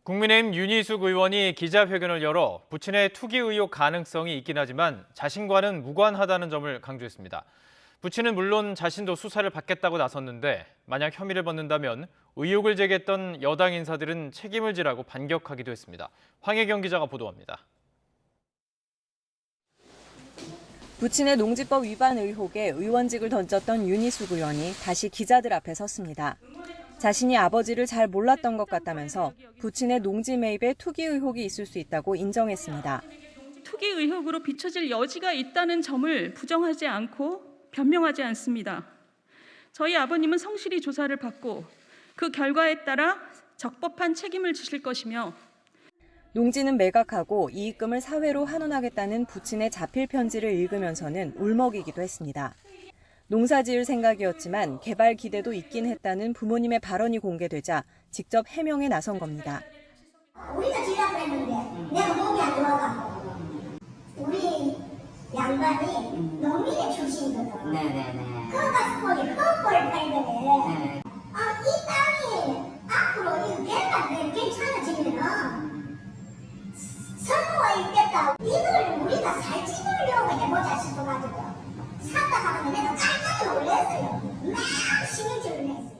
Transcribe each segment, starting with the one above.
국민의힘 윤희숙 의원이 기자회견을 열어 부친의 투기 의혹 가능성이 있긴 하지만 자신과는 무관하다는 점을 강조했습니다. 부친은 물론 자신도 수사를 받겠다고 나섰는데 만약 혐의를 벗는다면 의혹을 제기했던 여당 인사들은 책임을 지라고 반격하기도 했습니다. 황혜경 기자가 보도합니다. 부친의 농지법 위반 의혹에 의원직을 던졌던 윤희숙 의원이 다시 기자들 앞에 섰습니다. 자신이 아버지를 잘 몰랐던 것 같다면서 부친의 농지 매입에 투기 의혹이 있을 수 있다고 인정했습니다. 투기 의혹으로 비춰질 여지가 있다는 점을 부정하지 않고 변명하지 않습니다. 저희 아버님은 성실히 조사를 받고 그 결과에 따라 적법한 책임을 지실 것이며 농지는 매각하고 이익금을 사회로 환원하겠다는 부친의 자필 편지를 읽으면서는 울먹이기도 했습니다. 농사 지을 생각이었지만 개발 기대도 있긴 했다는 부모님의 발언이 공개되자 직접 해명에 나선 겁니다. 우리가 지려고 했는데 내가 몸이 안 좋아가지고 우리 양반이 농민의 출신이거든. 네네네. 그거 가서 거기 헛벌 팔더래. 이 땅이 앞으로 이 개가 괜찮아지면은 선거가 있겠다. 이걸 우리가 살찌우려고 해보자 싶어가지고 샀다 하면 내가 깜짝 놀랐어요. 막 신경질을 냈어요.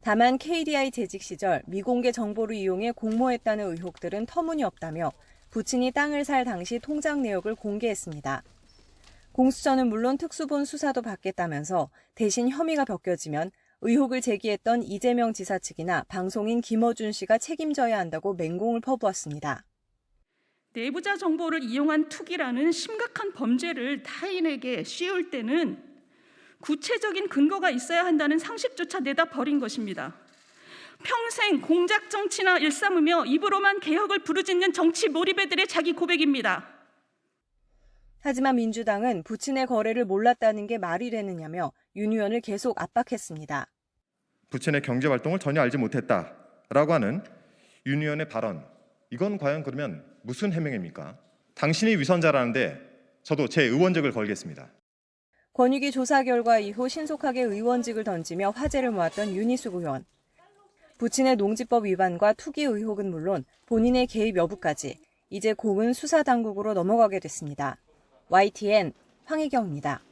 다만 KDI 재직 시절 미공개 정보를 이용해 공모했다는 의혹들은 터무니없다며 부친이 땅을 살 당시 통장 내역을 공개했습니다. 공수처는 물론 특수본 수사도 받겠다면서 대신 혐의가 벗겨지면 의혹을 제기했던 이재명 지사 측이나 방송인 김어준 씨가 책임져야 한다고 맹공을 퍼부었습니다. 내부자 정보를 이용한 투기라는 심각한 범죄를 타인에게 씌울 때는 구체적인 근거가 있어야 한다는 상식조차 내다 버린 것입니다. 평생 공작 정치나 일삼으며 입으로만 개혁을 부르짖는 정치 몰입애들의 자기 고백입니다. 하지만 민주당은 부친의 거래를 몰랐다는 게 말이 되느냐며 윤 의원을 계속 압박했습니다. 부친의 경제활동을 전혀 알지 못했다라고 하는 윤 의원의 발언, 이건 과연 그러면 무슨 해명입니까? 당신이 위선자라는데 저도 제 의원직을 걸겠습니다. 권익위 조사 결과 이후 신속하게 의원직을 던지며 화제를 모았던 윤희숙 의원. 부친의 농지법 위반과 투기 의혹은 물론 본인의 개입 여부까지 이제 공은 수사당국으로 넘어가게 됐습니다. YTN 황혜경입니다.